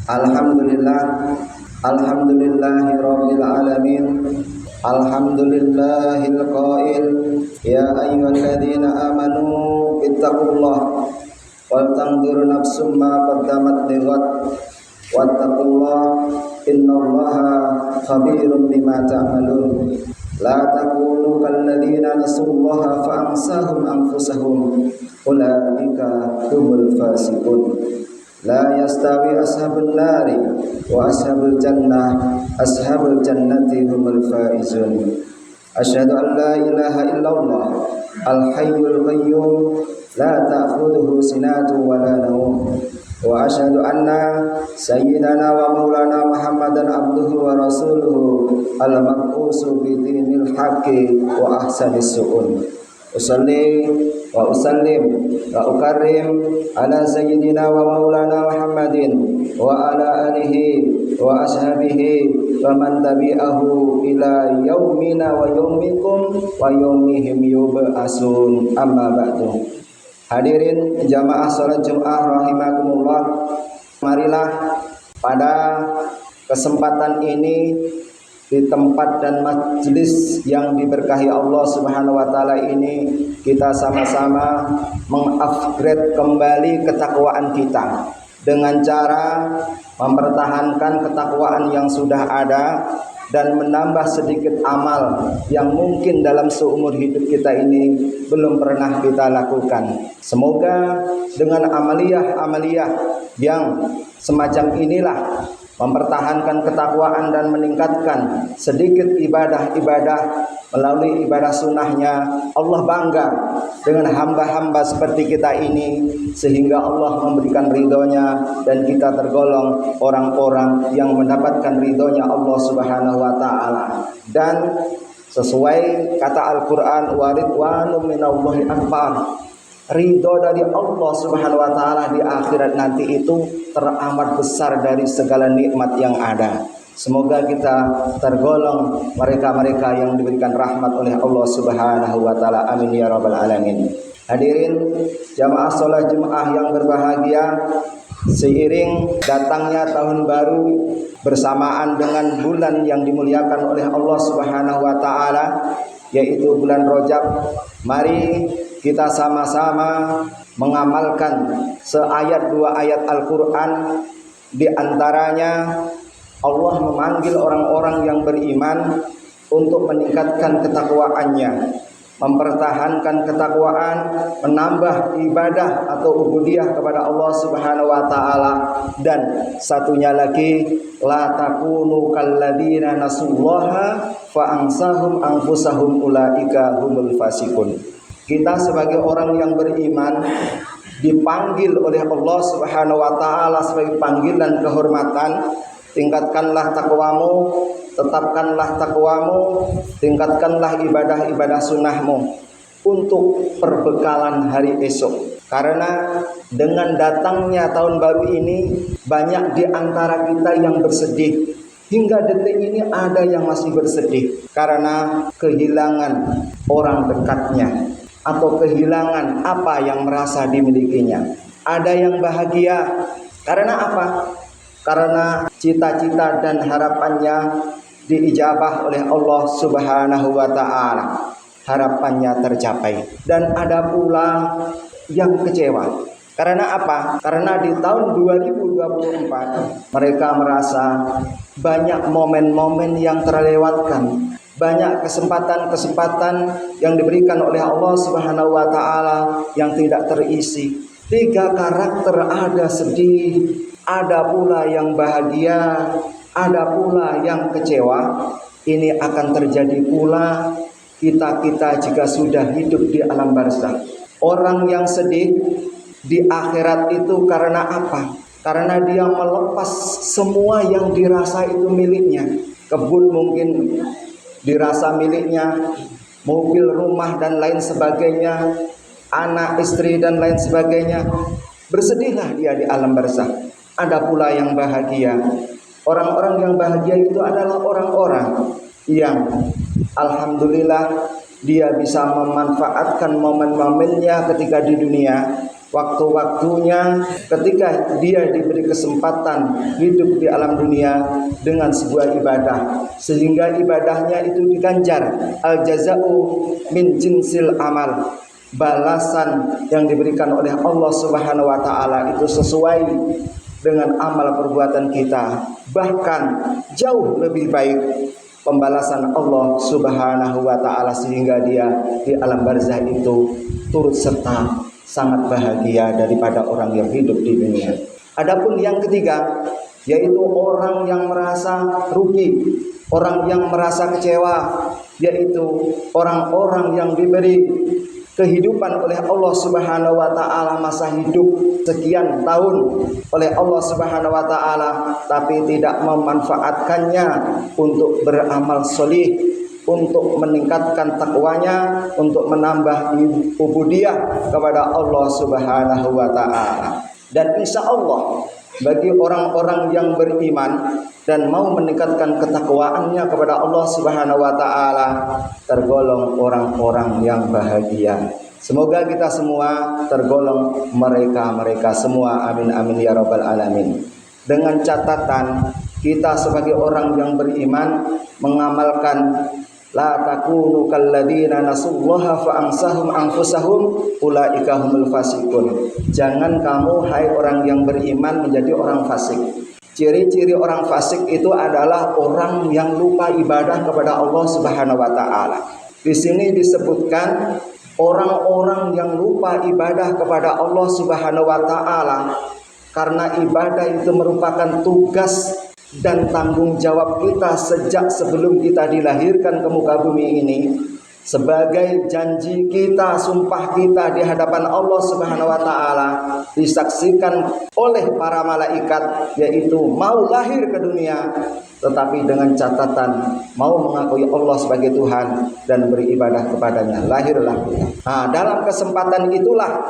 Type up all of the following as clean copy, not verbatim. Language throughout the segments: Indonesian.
Alhamdulillah, alhamdulillahirabbil alamin. Alhamdulillahil qail, ya ayyuhalladzina amanu ittaqullaha wal tanzur nafsum ma qaddamat lighad wattaqullaha innallaha khabirum bima ta'malun. La takunu kalladzina nasullaha fa ansahum anfusahum ulaika humul fasiqun. La yastawi ashabun nari wa ashabul jannah, ashabul jannati humul faizun. Asyhadu an la ilaha illallah al-hayyul qayyum la ta'khudhuhu sinatun wa la nawm. Wa asyhadu anna sayyidana wa maulana Muhammadan abduhu wa rasuluhu al-mab'usu bi dinil haqqi wa ahsanis su'un. Usalli wa usallim wa ukarrim ala sayyidina wa maulana Muhammadin wa ala alihi wa ashabihi wa man tabi'ahu ila yaumina wa yaumikum wa yaumihim yub'asun. Amma ba'du. Hadirin jamaah salat Jumat rahimakumullah, marilah pada kesempatan ini di tempat dan majlis yang diberkahi Allah Subhanahu wa taala ini, kita sama-sama mengupgrade kembali ketakwaan kita dengan cara mempertahankan ketakwaan yang sudah ada dan menambah sedikit amal yang mungkin dalam seumur hidup kita ini belum pernah kita lakukan. Semoga dengan amaliyah-amaliyah yang semacam inilah mempertahankan ketakwaan dan meningkatkan sedikit ibadah-ibadah melalui ibadah sunnahnya. Allah bangga dengan hamba-hamba seperti kita ini, sehingga Allah memberikan ridhonya dan kita tergolong orang-orang yang mendapatkan ridhonya Allah Subhanahu wa ta'ala. Dan sesuai kata Al-Quran, wa ridwanu minallahi akbar, ridho dari Allah Subhanahu wa ta'ala di akhirat nanti itu teramat besar dari segala nikmat yang ada. Semoga kita tergolong mereka-mereka yang diberikan rahmat oleh Allah Subhanahu wa ta'ala. Amin ya rabbal alamin. Hadirin jamaah sholat Jumat yang berbahagia, seiring datangnya tahun baru bersamaan dengan bulan yang dimuliakan oleh Allah Subhanahu wa ta'ala, yaitu bulan Rajab, mari kita sama-sama mengamalkan seayat dua ayat Al-Quran. Di antaranya Allah memanggil orang-orang yang beriman untuk meningkatkan ketakwaannya, mempertahankan ketakwaan, menambah ibadah atau ubudiyah kepada Allah Subhanahu wa ta'ala. Dan satunya lagi, la takunu kalladzina nasullaha fa ansahum anfusahum ulaika humul fasiqun. Kita sebagai orang yang beriman dipanggil oleh Allah Subhanahu wa ta'ala sebagai panggilan kehormatan. Tingkatkanlah takwamu, tetapkanlah takwamu, tingkatkanlah ibadah-ibadah sunnahmu untuk perbekalan hari esok. Karena dengan datangnya tahun baru ini, banyak di antara kita yang bersedih. Hingga detik ini ada yang masih bersedih karena kehilangan orang dekatnya atau kehilangan apa yang merasa dimilikinya. Ada yang bahagia karena apa? Karena cita-cita dan harapannya diijabah oleh Allah Subhanahu wa ta'ala, harapannya tercapai. Dan ada pula yang kecewa. Karena apa? Karena di tahun 2024 mereka merasa banyak momen-momen yang terlewatkan, banyak kesempatan-kesempatan yang diberikan oleh Allah Subhanahu wa ta'ala yang tidak terisi. Tiga karakter, ada sedih, ada pula yang bahagia, ada pula yang kecewa. Ini akan terjadi pula kita-kita jika sudah hidup di alam barzakh. Orang yang sedih di akhirat itu karena apa? Karena dia melepas semua yang dirasa itu miliknya. Kebun mungkin dirasa miliknya, mobil, rumah dan lain sebagainya, anak, istri dan lain sebagainya. Bersedihlah dia di alam barzakh. Ada pula yang bahagia. Orang-orang yang bahagia itu adalah orang-orang yang alhamdulillah dia bisa memanfaatkan momen-momennya ketika di dunia waktu-waktunya ketika dia diberi kesempatan hidup di alam dunia dengan sebuah ibadah, sehingga ibadahnya itu diganjar. Al jaza'u min jinsil amal, balasan yang diberikan oleh Allah Subhanahu wa taala itu sesuai dengan amal perbuatan kita, bahkan jauh lebih baik pembalasan Allah Subhanahu wa taala, sehingga dia di alam barzah itu turut serta sangat bahagia daripada orang yang hidup di dunia. Adapun yang ketiga, yaitu orang yang merasa rugi, orang yang merasa kecewa, yaitu orang-orang yang diberi kehidupan oleh Allah Subhanahu wa taala, masa hidup sekian tahun oleh Allah Subhanahu wa taala, tapi tidak memanfaatkannya untuk beramal solih, untuk meningkatkan takwanya, untuk menambah ubudiyah kepada Allah Subhanahu wa taala. Dan insya Allah bagi orang-orang yang beriman dan mau meningkatkan ketakwaannya kepada Allah Subhanahu wa taala, tergolong orang-orang yang bahagia. Semoga kita semua tergolong mereka semua. Amin amin ya rabbal alamin. Dengan catatan kita sebagai orang yang beriman mengamalkan la takunu kalladzina nasullaha fa ansahum anfusahum ulaika humul fasiqun. Jangan kamu hai orang yang beriman menjadi orang fasik. Ciri-ciri orang fasik itu adalah orang yang lupa ibadah kepada Allah Subhanahu wa taala. Di sini disebutkan orang-orang yang lupa ibadah kepada Allah Subhanahu wa taala, karena ibadah itu merupakan tugas dan tanggung jawab kita sejak sebelum kita dilahirkan ke muka bumi ini, sebagai janji kita, sumpah kita di hadapan Allah Subhanahu wa taala, disaksikan oleh para malaikat, yaitu mau lahir ke dunia tetapi dengan catatan mau mengakui Allah sebagai Tuhan dan beribadah kepadanya. Lahirlah kita. Nah, dalam kesempatan itulah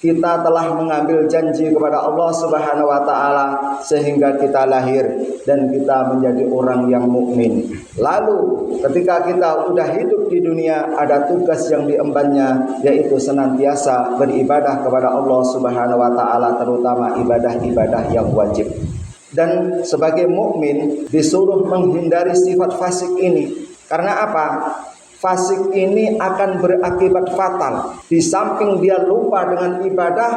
kita telah mengambil janji kepada Allah Subhanahu wa taala sehingga kita lahir dan kita menjadi orang yang mukmin. Lalu ketika kita sudah hidup di dunia, ada tugas yang diembannya, yaitu senantiasa beribadah kepada Allah Subhanahu wa taala, terutama ibadah-ibadah yang wajib. Dan sebagai mukmin disuruh menghindari sifat fasik ini. Karena apa? Fasik ini akan berakibat fatal. Di samping dia lupa dengan ibadah,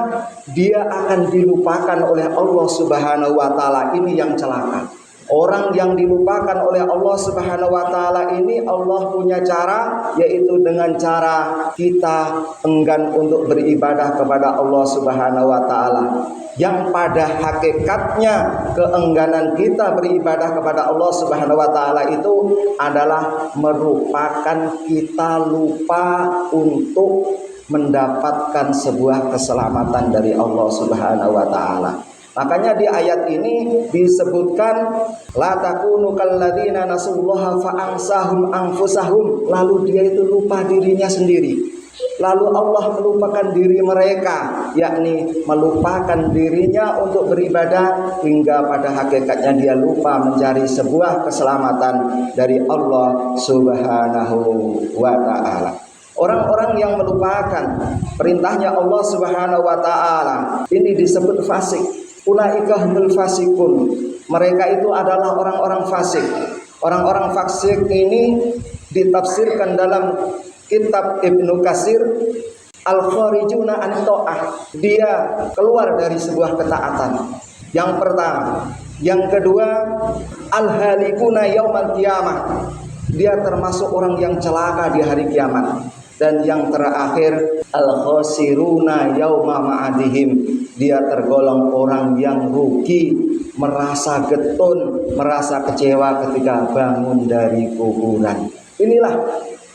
dia akan dilupakan oleh Allah Subhanahu wa taala. Ini yang celaka. Orang yang dilupakan oleh Allah Subhanahu wa taala ini, Allah punya cara, yaitu dengan cara kita enggan untuk beribadah kepada Allah Subhanahu wa taala. Yang pada hakikatnya keengganan kita beribadah kepada Allah Subhanahu wa taala itu adalah merupakan kita lupa untuk mendapatkan sebuah keselamatan dari Allah Subhanahu wa taala. Makanya di ayat ini disebutkan la takunu kalladzina nasullaha fa ansahum anfusahum, lalu dia itu lupa dirinya sendiri. Lalu Allah melupakan diri mereka, yakni melupakan dirinya untuk beribadah, hingga pada hakikatnya dia lupa mencari sebuah keselamatan dari Allah Subhanahu wa ta'ala. Orang-orang yang melupakan perintahnya Allah Subhanahu wa ta'ala ini disebut fasik. Ulaika humul fasikun. Mereka itu adalah orang-orang fasik. Orang-orang fasik ini ditafsirkan dalam kitab Ibnu Katsir, al-kharijuna an ta'ah. Dia keluar dari sebuah ketaatan. Yang pertama. Yang kedua, al-halikuna yaumal qiyamah. Dia termasuk orang yang celaka di hari kiamat. Dan yang terakhir, al-khasiruna yauma ma'adihim. Dia tergolong orang yang rugi, merasa getun, merasa kecewa ketika bangun dari kuburan. Inilah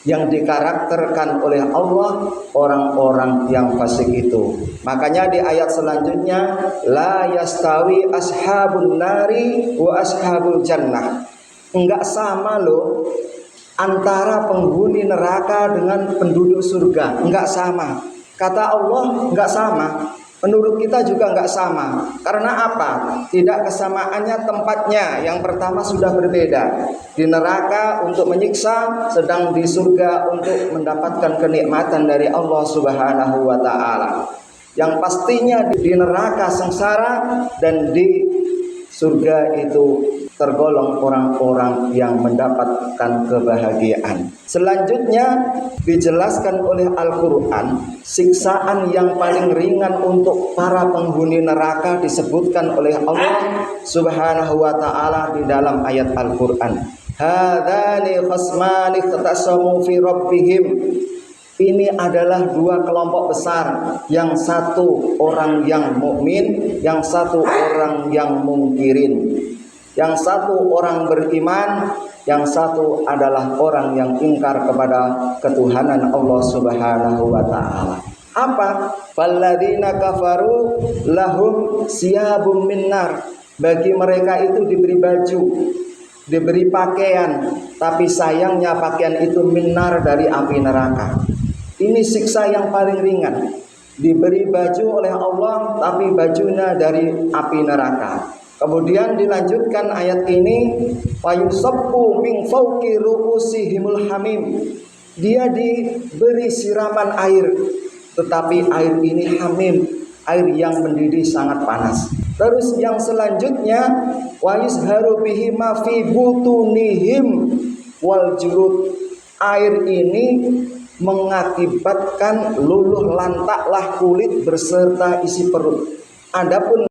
yang dikarakterkan oleh Allah orang-orang yang fasik itu. Makanya di ayat selanjutnya, la yastawi ashabun nari wa ashabul jannah. Enggak sama loh antara penghuni neraka dengan penduduk surga. Enggak sama. Kata Allah enggak sama. Menurut kita juga enggak sama. Karena apa? Tidak kesamaannya tempatnya. Yang pertama sudah berbeda. Di neraka untuk menyiksa, sedang di surga untuk mendapatkan kenikmatan dari Allah Subhanahu wa ta'ala. yang pastinya di neraka sengsara, dan di surga itu tergolong orang-orang yang mendapatkan kebahagiaan. Selanjutnya dijelaskan oleh Al-Quran, siksaan yang paling ringan untuk para penghuni neraka disebutkan oleh Allah Subhanahu wa ta'ala di dalam ayat Al-Quran. Hadzani khasmani ikhtasamu fi rabbihim. Ini adalah dua kelompok besar, yang satu orang yang mukmin, yang satu orang yang mungkirin. Yang satu orang beriman, yang satu adalah orang yang ingkar kepada ketuhanan Allah Subhanahu wa ta'ala. Apa? Falladzina kafaru lahum siyabum minnar. Bagi mereka itu diberi baju, diberi pakaian, tapi sayangnya pakaian itu minnar, dari api neraka. Ini siksa yang paling ringan. Diberi baju oleh Allah, tapi bajunya dari api neraka. Kemudian dilanjutkan ayat ini, fayusabbu min fawqi ru'usihimul hamim. Dia diberi siraman air, tetapi air ini hamim, air yang mendidih sangat panas. Terus yang selanjutnya, wa yuzharu bihi ma fi butunihim wal julud. Air ini mengakibatkan luluh lantaklah kulit berserta isi perut. Adapun